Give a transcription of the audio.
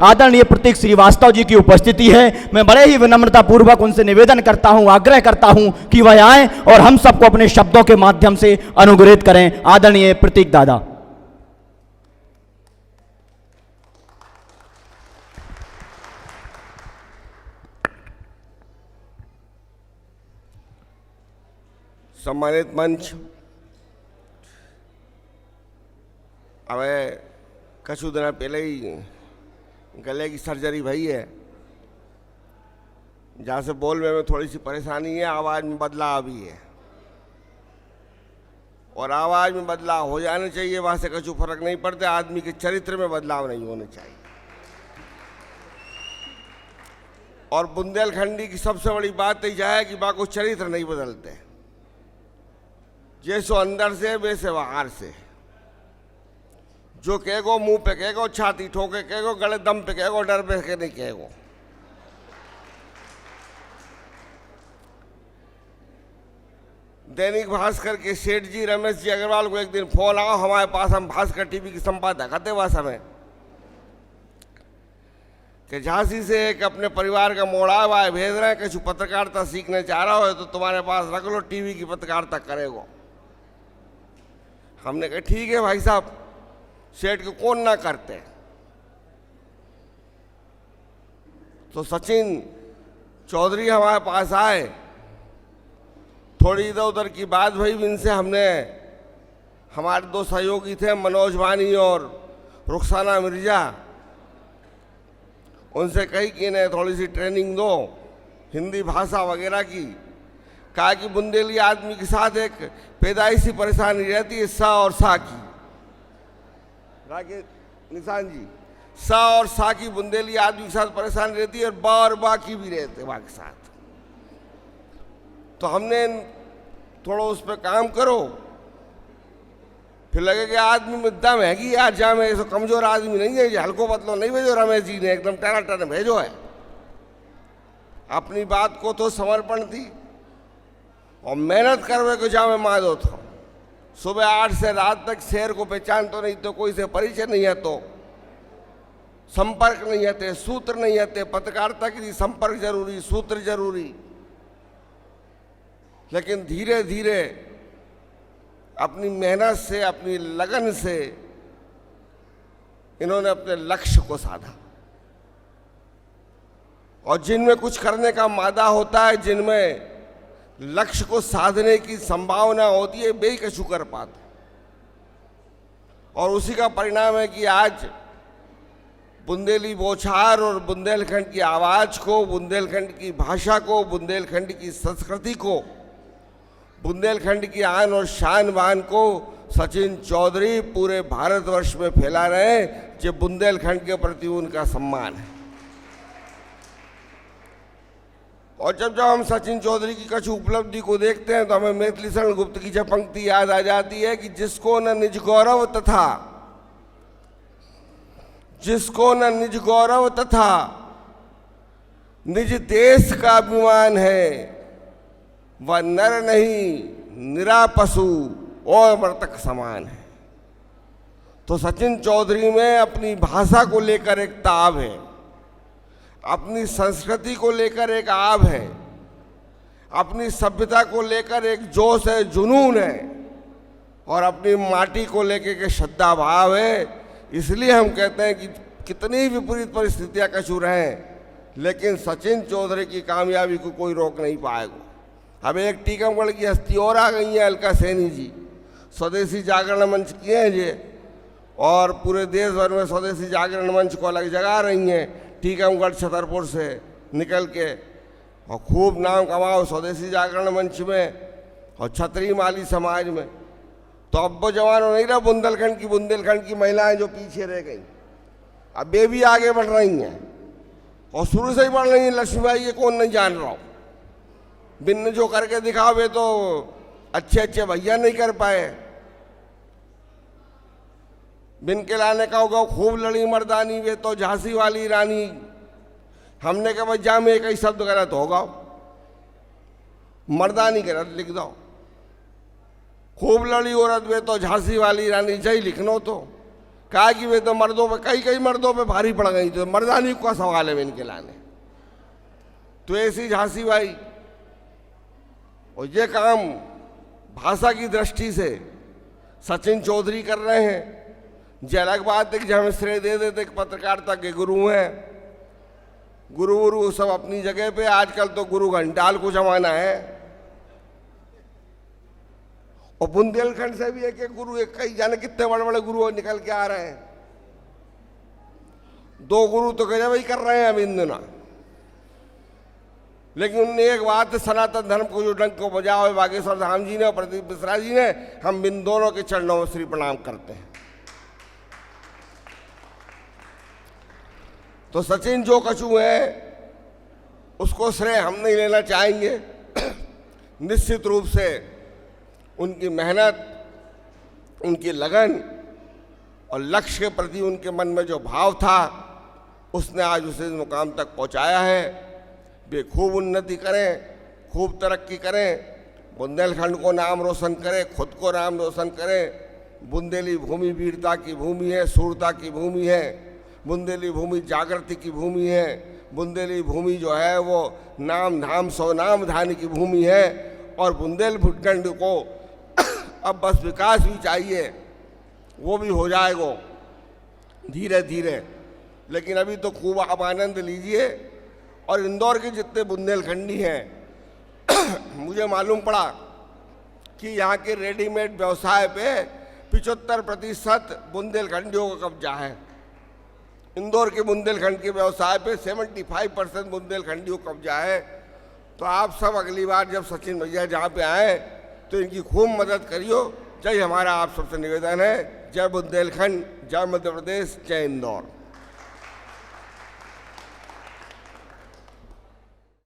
आदरणीय प्रतीक श्रीवास्तव जी की उपस्थिति है। मैं बड़े ही विनम्रता पूर्वक उनसे निवेदन करता हूं, आग्रह करता हूं कि वह आए और हम सबको अपने शब्दों के माध्यम से अनुग्रहित करें। आदरणीय प्रतीक दादा। सम्मानित मंच, હવે કશું દિન પહેલે गले की सर्जरी भई है, जहाँ से बोलने में थोड़ी सी परेशानी है, आवाज़ में बदलाव भी है और आवाज़ में बदलाव हो जाने चाहिए। वहाँ से कछु फर्क नहीं पड़ता, आदमी के चरित्र में बदलाव नहीं होने चाहिए। और बुंदेलखंडी की सबसे बड़ी बात यह है कि बाको चरित्र नहीं बदलते, जैसो अंदर से वैसे बाहर से। जो कहेगो मुंह पे कहेगो, छाती ठोके कहेगो, गले दम पे कहेगो, डर पे के नहीं कहेगो। दैनिक भास्कर के सेठ जी रमेश जी अग्रवाल को एक दिन फोन आओ हमारे पास, हम भास्कर टीवी की संपादक आते वह समय कि झांसी से एक अपने परिवार का मोड़ा हुआ है, भेज रहे हैं, कुछ पत्रकारिता सीखने चाह रहा हो तो तुम्हारे पास रख लो, टीवी की पत्रकारिता करेगो। हमने कहा ठीक है भाई साहब, सेठ को कौन ना करते। तो सचिन चौधरी हमारे पास आए, थोड़ी इधर उधर की बात भई, इनसे हमने, हमारे दो सहयोगी थे मनोज वानी और रुखसाना मिर्जा, उनसे कही कि इन्हें थोड़ी सी ट्रेनिंग दो हिंदी भाषा वगैरह की। कहा कि बुंदेली आदमी के साथ एक पैदाइशी परेशानी रहती है, सा और सा की। निशान जी, सा और सा की बुंदेली आदमी के साथ परेशानी रहती है और बा और बा की भी रहते बा के साथ। तो हमने थोड़ा उस पर काम करो, फिर लगे कि आदमी में दम है कि यार जा, मैं ऐसा कमजोर आदमी नहीं है, हल्को पतलो नहीं भेजो, रमेश जी ने एकदम टना भेजो है। अपनी बात को तो समर्पण थी और मेहनत करवे को जा मैं मादो था। सुबह 8 से रात तक शहर को पहचान तो नहीं, तो कोई से परिचय नहीं है, तो संपर्क नहीं है, सूत्र नहीं है। पत्रकारिता के लिए संपर्क जरूरी, सूत्र जरूरी। लेकिन धीरे धीरे अपनी मेहनत से, अपनी लगन से इन्होंने अपने लक्ष्य को साधा। और जिनमें कुछ करने का मादा होता है, जिनमें लक्ष्य को साधने की संभावना होती है, वे कछु कर पाते। और उसी का परिणाम है कि आज बुंदेली बौछार और बुंदेलखंड की आवाज़ को, बुंदेलखंड की भाषा को, बुंदेलखंड की संस्कृति को, बुंदेलखंड की आन और शान बान को सचिन चौधरी पूरे भारतवर्ष में फैला रहे हैं, जो बुंदेलखंड के प्रति उनका सम्मान है। और जब हम सचिन चौधरी की कुछ उपलब्धि को देखते हैं तो हमें मैथिली शरण गुप्त की जब पंक्ति याद आ जाती है कि जिसको न निज गौरव तथा, जिसको न निज गौरव तथा निज देश का अभिमान है, वह नर नहीं निरा पशु और मृतक समान है। तो सचिन चौधरी में अपनी भाषा को लेकर एक ताब है, अपनी संस्कृति को लेकर एक आव है, अपनी सभ्यता को लेकर एक जोश है, जुनून है, और अपनी माटी को लेकर के श्रद्धा भाव है। इसलिए हम कहते हैं कि कितनी विपरीत परिस्थितियां कछु रहें, लेकिन सचिन चौधरी की कामयाबी को कोई रोक नहीं पाएगा। अब एक टीकमगढ़ की हस्ती और आ गई है, अलका सैनी जी, स्वदेशी जागरण मंच किए हैं ये, और पूरे देश भर में स्वदेशी जागरण मंच को अलग जगा रही हैं। टीकमगढ़ छतरपुर से निकल के और खूब नाम कमाओ स्वदेशी जागरण मंच में और छतरी माली समाज में। तो अब वो जवानों नहीं रहा बुंदेलखंड की महिलाएं जो पीछे रह गई, अब वे भी आगे बढ़ रही हैं और शुरू से ही बढ़ रही हैं। लक्ष्मीबाई ये कौन नहीं जान रहा हो, बिन जो करके दिखावे तो अच्छे अच्छे भैया नहीं कर पाए। बिन के लाने का होगा खूब लड़ी मर्दानी, वे तो झांसी वाली रानी। हमने कहा भाई जा में एक ही शब्द गलत होगा, मर्दानी गलत लिख दो। खूब लड़ी औरत वे तो झांसी वाली रानी, जय लिखनो तो कहा कि वे तो मर्दों पे कई कई मर्दों पे भारी पड़ गई, तो मर्दानी का सवाल है वे इनके लाने। तो ऐसी झांसी बाई, और ये काम भाषा की दृष्टि से सचिन चौधरी कर रहे हैं। ये अलग बात है कि हमें श्रेय दे देते कि पत्रकारिता के गुरु हैं, गुरु सब अपनी जगह पे। आजकल तो गुरु घंटाल को जमाना है, और बुंदेलखंड से भी एक एक गुरु, एक कई जाने कितने बड़े बड़े गुरु निकल के आ रहे हैं। 2 गुरु तो गजब ही कर रहे हैं अभी इन दिनों। लेकिन उनने एक बात, सनातन धर्म को जो डंक को बजाओ है बागेश्वर धाम जी ने और प्रदीप मिश्रा जी ने, हम इन दोनों के चरणों में श्री प्रणाम करते हैं। तो सचिन जो कछु है उसको श्रेय हम नहीं लेना चाहेंगे। निश्चित रूप से उनकी मेहनत, उनकी लगन और लक्ष्य के प्रति उनके मन में जो भाव था, उसने आज उसे इस मुकाम तक पहुंचाया है। वे खूब उन्नति करें, खूब तरक्की करें, बुंदेलखंड को नाम रोशन करें, खुद को नाम रोशन करें। बुंदेली भूमि वीरता की भूमि है, शूरता की भूमि है। बुंदेली भूमि जागृति की भूमि है। बुंदेली भूमि जो है वो नाम धाम स्वनाम धानी की भूमि है। और बुंदेलखंड को अब बस विकास भी चाहिए, वो भी हो जाएगा धीरे धीरे। लेकिन अभी तो खूब आप आनंद लीजिए। और इंदौर के जितने बुंदेलखंडी हैं मुझे मालूम पड़ा कि यहाँ के रेडीमेड व्यवसाय पे 75% बुंदेलखंडियों का कब्जा है। इंदौर के बुंदेलखंड के व्यवसाय पे 75% बुंदेलखंडियों का कब्जा है। तो आप सब अगली बार जब सचिन भैया जहाँ पे आए तो इनकी खूब मदद करियो। जय हमारा आप सबसे निवेदन है। जय बुंदेलखंड, जय मध्य प्रदेश, जय इंदौर।